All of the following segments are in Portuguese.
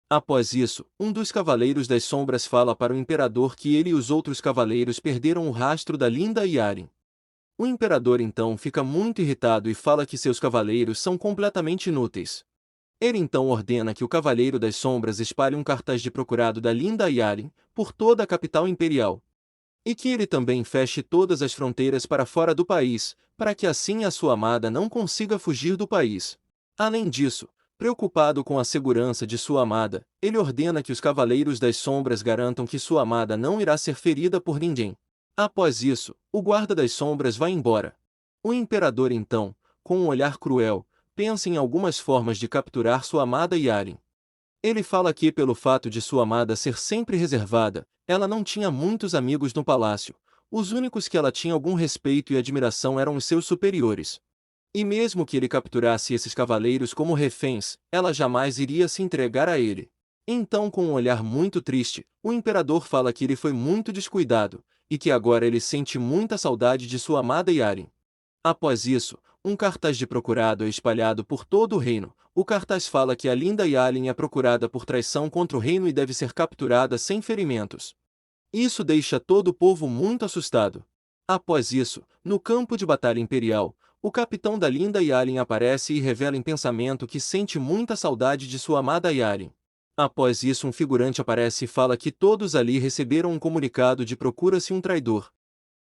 Após isso, um dos Cavaleiros das Sombras fala para o Imperador que ele e os outros cavaleiros perderam o rastro da linda Yaren. O Imperador então fica muito irritado e fala que seus cavaleiros são completamente inúteis. Ele então ordena que o Cavaleiro das Sombras espalhe um cartaz de procurado da linda Yaren por toda a capital imperial. E que ele também feche todas as fronteiras para fora do país, para que assim a sua amada não consiga fugir do país. Além disso, preocupado com a segurança de sua amada, ele ordena que os Cavaleiros das Sombras garantam que sua amada não irá ser ferida por ninguém. Após isso, o Guarda das Sombras vai embora. O Imperador então, com um olhar cruel, pensa em algumas formas de capturar sua amada Yaren. Ele fala que, pelo fato de sua amada ser sempre reservada, ela não tinha muitos amigos no palácio. Os únicos que ela tinha algum respeito e admiração eram os seus superiores. E mesmo que ele capturasse esses cavaleiros como reféns, ela jamais iria se entregar a ele. Então, com um olhar muito triste, o imperador fala que ele foi muito descuidado, e que agora ele sente muita saudade de sua amada Yaren. Após isso, um cartaz de procurado é espalhado por todo o reino. O cartaz fala que a linda Yaren é procurada por traição contra o reino e deve ser capturada sem ferimentos. Isso deixa todo o povo muito assustado. Após isso, no campo de batalha imperial, o capitão da linda Yaren aparece e revela em pensamento que sente muita saudade de sua amada Yaren. Após isso, um figurante aparece e fala que todos ali receberam um comunicado de procura-se um traidor.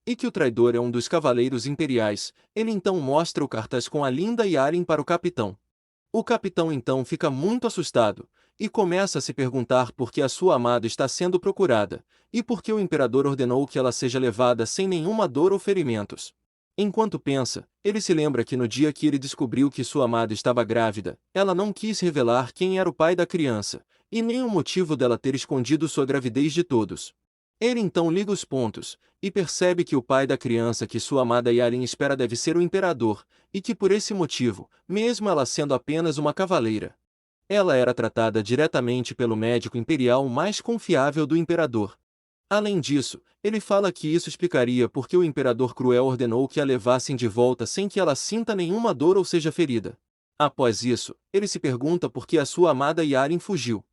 E que o traidor é um dos cavaleiros imperiais. Ele então mostra o cartaz com a linda Yaren para o capitão. O capitão então fica muito assustado, e começa a se perguntar por que a sua amada está sendo procurada, e por que o imperador ordenou que ela seja levada sem nenhuma dor ou ferimentos. Enquanto pensa, ele se lembra que no dia que ele descobriu que sua amada estava grávida, ela não quis revelar quem era o pai da criança, e nem o motivo dela ter escondido sua gravidez de todos. Ele então liga os pontos, e percebe que o pai da criança que sua amada Yaren espera deve ser o imperador, e que por esse motivo, mesmo ela sendo apenas uma cavaleira, ela era tratada diretamente pelo médico imperial mais confiável do imperador. Além disso, ele fala que isso explicaria por que o imperador cruel ordenou que a levassem de volta sem que ela sinta nenhuma dor ou seja ferida. Após isso, ele se pergunta por que a sua amada Yaren fugiu.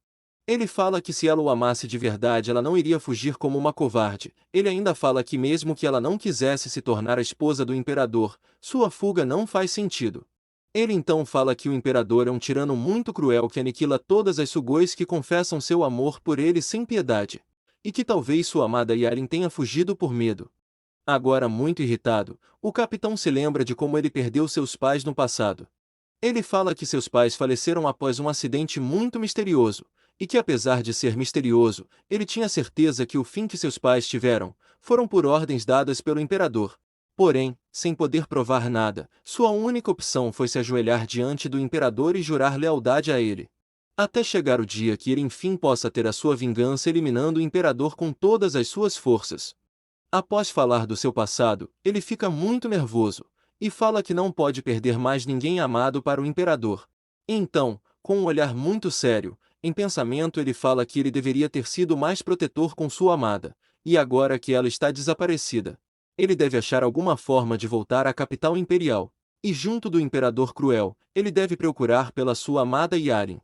Ele fala que se ela o amasse de verdade ela não iria fugir como uma covarde. Ele ainda fala que mesmo que ela não quisesse se tornar a esposa do imperador, sua fuga não faz sentido. Ele então fala que o imperador é um tirano muito cruel que aniquila todas as Sugoi que confessam seu amor por ele sem piedade. E que talvez sua amada Yaren tenha fugido por medo. Agora muito irritado, o capitão se lembra de como ele perdeu seus pais no passado. Ele fala que seus pais faleceram após um acidente muito misterioso, e que apesar de ser misterioso, ele tinha certeza que o fim que seus pais tiveram, foram por ordens dadas pelo imperador. Porém, sem poder provar nada, sua única opção foi se ajoelhar diante do imperador e jurar lealdade a ele. Até chegar o dia que ele enfim possa ter a sua vingança eliminando o imperador com todas as suas forças. Após falar do seu passado, ele fica muito nervoso, e fala que não pode perder mais ninguém amado para o imperador. Então, com um olhar muito sério, em pensamento ele fala que ele deveria ter sido mais protetor com sua amada, e agora que ela está desaparecida, ele deve achar alguma forma de voltar à capital imperial, e junto do imperador cruel, ele deve procurar pela sua amada Yaren.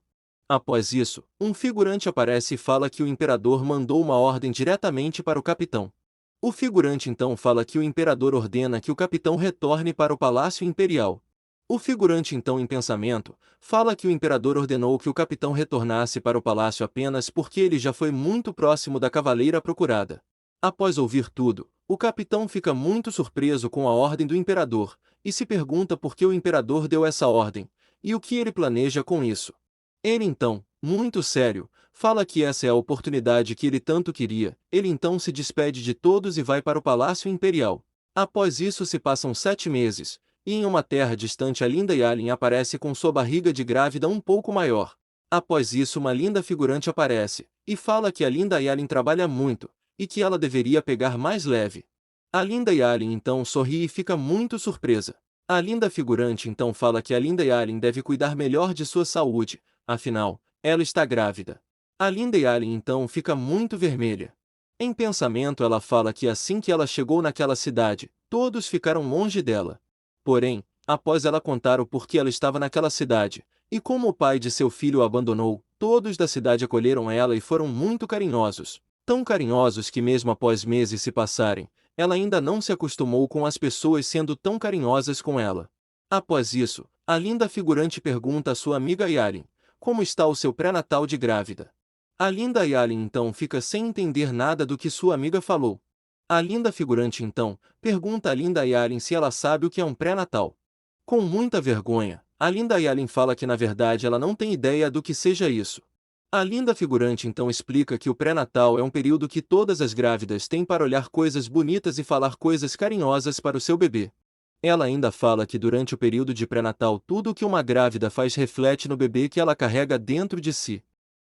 Após isso, um figurante aparece e fala que o imperador mandou uma ordem diretamente para o capitão. O figurante então fala que o imperador ordena que o capitão retorne para o palácio imperial. O figurante então em pensamento, fala que o imperador ordenou que o capitão retornasse para o palácio apenas porque ele já foi muito próximo da cavaleira procurada. Após ouvir tudo, o capitão fica muito surpreso com a ordem do imperador, e se pergunta por que o imperador deu essa ordem, e o que ele planeja com isso. Ele então, muito sério, fala que essa é a oportunidade que ele tanto queria. Ele então se despede de todos e vai para o Palácio Imperial. Após isso se passam 7 meses, e em uma terra distante a linda Yaren aparece com sua barriga de grávida um pouco maior. Após isso uma linda figurante aparece, e fala que a linda Yaren trabalha muito, e que ela deveria pegar mais leve. A linda Yaren então sorri e fica muito surpresa. A linda figurante então fala que a linda Yaren deve cuidar melhor de sua saúde, afinal, ela está grávida. A linda Yaren então fica muito vermelha. Em pensamento ela fala que assim que ela chegou naquela cidade, todos ficaram longe dela. Porém, após ela contar o porquê ela estava naquela cidade, e como o pai de seu filho a abandonou, Todos da cidade acolheram ela e foram muito carinhosos. Tão carinhosos que mesmo após meses se passarem, ela ainda não se acostumou com as pessoas sendo tão carinhosas com ela. Após isso, a linda figurante pergunta à sua amiga Yalin, como está o seu pré-natal de grávida? A linda Yalin então fica sem entender nada do que sua amiga falou. A linda figurante então pergunta à linda Yalin se ela sabe o que é um pré-natal. Com muita vergonha, a linda Yalin fala que na verdade ela não tem ideia do que seja isso. A linda figurante então explica que o pré-natal é um período que todas as grávidas têm para olhar coisas bonitas e falar coisas carinhosas para o seu bebê. Ela ainda fala que durante o período de pré-natal tudo o que uma grávida faz reflete no bebê que ela carrega dentro de si.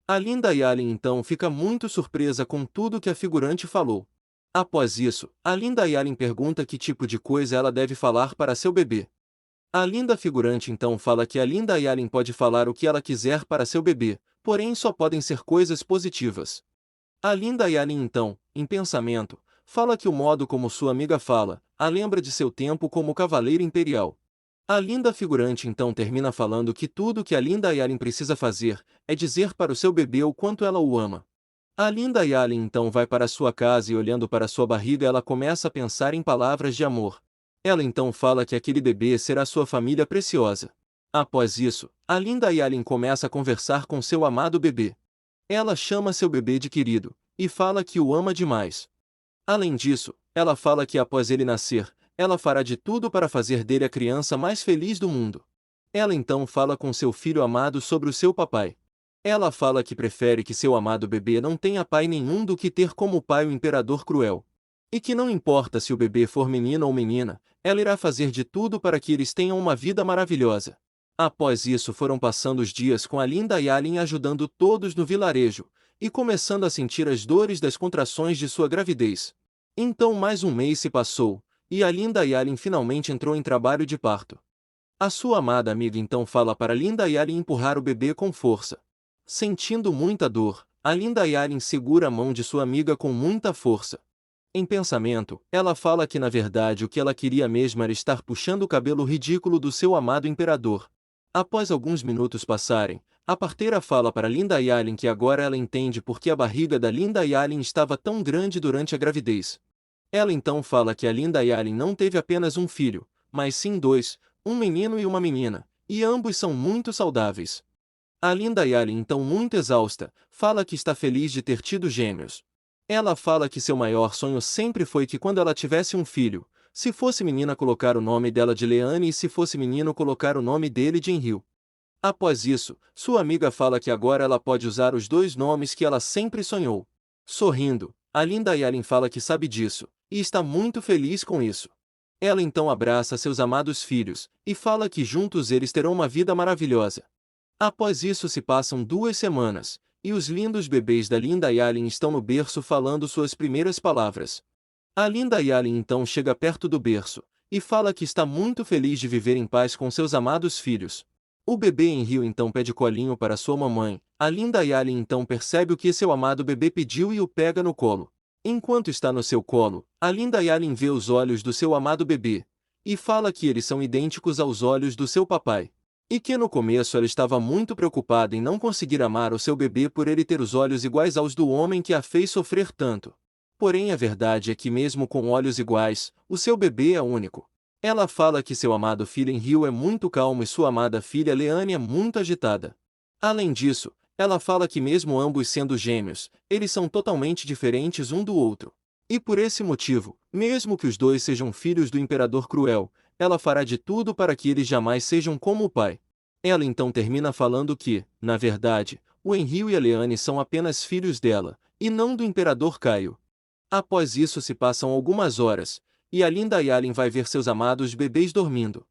A linda Yalin então fica muito surpresa com tudo que a figurante falou. Após isso, a linda Yalin pergunta que tipo de coisa ela deve falar para seu bebê. A linda figurante então fala que a linda Yalin pode falar o que ela quiser para seu bebê, porém só podem ser coisas positivas. A linda Yalin então, em pensamento, fala que o modo como sua amiga fala, a lembra de seu tempo como cavaleiro imperial. A linda figurante então termina falando que tudo que a linda Yalin precisa fazer é dizer para o seu bebê o quanto ela o ama. A linda Yalin então vai para sua casa e olhando para sua barriga ela começa a pensar em palavras de amor. Ela então fala que aquele bebê será sua família preciosa. Após isso, a linda Yalin começa a conversar com seu amado bebê. Ela chama seu bebê de querido, e fala que o ama demais. Além disso, ela fala que após ele nascer, ela fará de tudo para fazer dele a criança mais feliz do mundo. Ela então fala com seu filho amado sobre o seu papai. Ela fala que prefere que seu amado bebê não tenha pai nenhum do que ter como pai o imperador cruel. E que não importa se o bebê for menino ou menina, ela irá fazer de tudo para que eles tenham uma vida maravilhosa. Após isso foram passando os dias com a linda Yalin ajudando todos no vilarejo, e começando a sentir as dores das contrações de sua gravidez. Então mais um mês se passou, e a linda Yalin finalmente entrou em trabalho de parto. A sua amada amiga então fala para a linda Yalin empurrar o bebê com força. Sentindo muita dor, a linda Yalin segura a mão de sua amiga com muita força. Em pensamento, ela fala que na verdade o que ela queria mesmo era estar puxando o cabelo ridículo do seu amado imperador. Após alguns minutos passarem, a parteira fala para linda Yalin que agora ela entende por que a barriga da linda Yalin estava tão grande durante a gravidez. Ela então fala que a linda Yalin não teve apenas um filho, mas sim dois, um menino e uma menina, e ambos são muito saudáveis. A linda Yalin então muito exausta, fala que está feliz de ter tido gêmeos. Ela fala que seu maior sonho sempre foi que quando ela tivesse um filho, se fosse menina colocar o nome dela de Leane e se fosse menino colocar o nome dele de Enril. Após isso, sua amiga fala que agora ela pode usar os dois nomes que ela sempre sonhou. Sorrindo, a linda Yalin fala que sabe disso, e está muito feliz com isso. Ela então abraça seus amados filhos, e fala que juntos eles terão uma vida maravilhosa. Após isso se passam 2 semanas, e os lindos bebês da linda Yalin estão no berço falando suas primeiras palavras. A linda Yalin então chega perto do berço, e fala que está muito feliz de viver em paz com seus amados filhos. O bebê Enril então pede colinho para sua mamãe, a linda Yalin então percebe o que seu amado bebê pediu e o pega no colo. Enquanto está no seu colo, a linda Yalin vê os olhos do seu amado bebê, e fala que eles são idênticos aos olhos do seu papai. E que no começo ela estava muito preocupada em não conseguir amar o seu bebê por ele ter os olhos iguais aos do homem que a fez sofrer tanto. Porém a verdade é que mesmo com olhos iguais, o seu bebê é único. Ela fala que seu amado filho Enril é muito calmo e sua amada filha Leane é muito agitada. Além disso, ela fala que mesmo ambos sendo gêmeos, eles são totalmente diferentes um do outro. E por esse motivo, mesmo que os dois sejam filhos do Imperador Cruel, ela fará de tudo para que eles jamais sejam como o pai. Ela então termina falando que, na verdade, o Enril e a Leane são apenas filhos dela, e não do Imperador Caio. Após isso se passam algumas horas, e a linda Yalin vai ver seus amados bebês dormindo.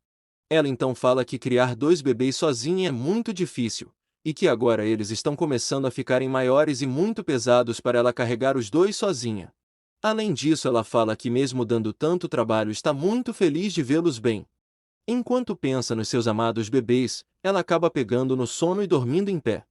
Ela então fala que criar 2 bebês sozinha é muito difícil, e que agora eles estão começando a ficarem maiores e muito pesados para ela carregar os dois sozinha. Além disso ela fala que mesmo dando tanto trabalho está muito feliz de vê-los bem. Enquanto pensa nos seus amados bebês, ela acaba pegando no sono e dormindo em pé.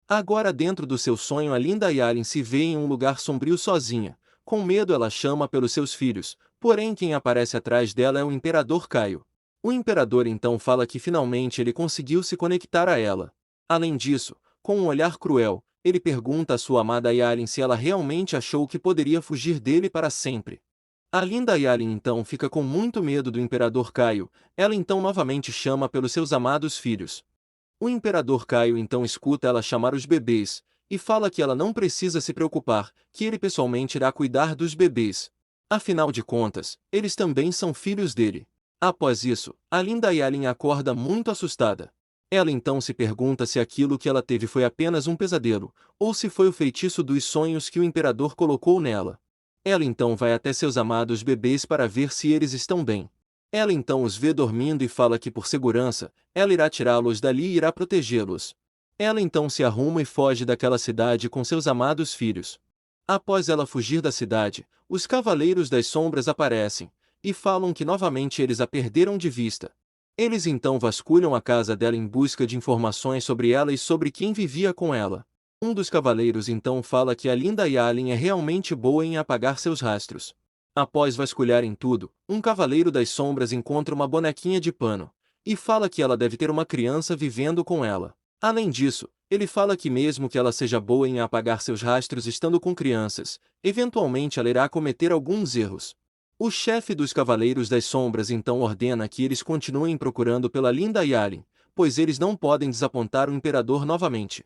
Agora dentro do seu sonho a linda Yalin se vê em um lugar sombrio sozinha. Com medo ela chama pelos seus filhos, porém quem aparece atrás dela é o Imperador Caio. O Imperador então fala que finalmente ele conseguiu se conectar a ela. Além disso, Com um olhar cruel, ele pergunta à sua amada Yalin se ela realmente achou que poderia fugir dele para sempre. A linda Yalin então fica com muito medo do Imperador Caio. Ela então novamente chama pelos seus amados filhos. O Imperador Caio então escuta ela chamar os bebês, e fala que ela não precisa se preocupar, que ele pessoalmente irá cuidar dos bebês. Afinal de contas, eles também são filhos dele. Após isso, a linda Yalin acorda muito assustada. Ela então se pergunta se aquilo que ela teve foi apenas um pesadelo, ou se foi o feitiço dos sonhos que o imperador colocou nela. Ela então vai até seus amados bebês para ver se eles estão bem. Ela então os vê dormindo e fala que por segurança, ela irá tirá-los dali e irá protegê-los. Ela então se arruma e foge daquela cidade com seus amados filhos. Após ela fugir da cidade, os Cavaleiros das Sombras aparecem, e falam que novamente eles a perderam de vista. Eles então vasculham a casa dela em busca de informações sobre ela e sobre quem vivia com ela. Um dos cavaleiros então fala que a linda Yalin é realmente boa em apagar seus rastros. Após vasculharem tudo, um cavaleiro das sombras encontra uma bonequinha de pano, e fala que ela deve ter uma criança vivendo com ela. Além disso, ele fala que mesmo que ela seja boa em apagar seus rastros estando com crianças, eventualmente ela irá cometer alguns erros. O chefe dos Cavaleiros das Sombras então ordena que eles continuem procurando pela linda Yalin, pois eles não podem desapontar o Imperador novamente.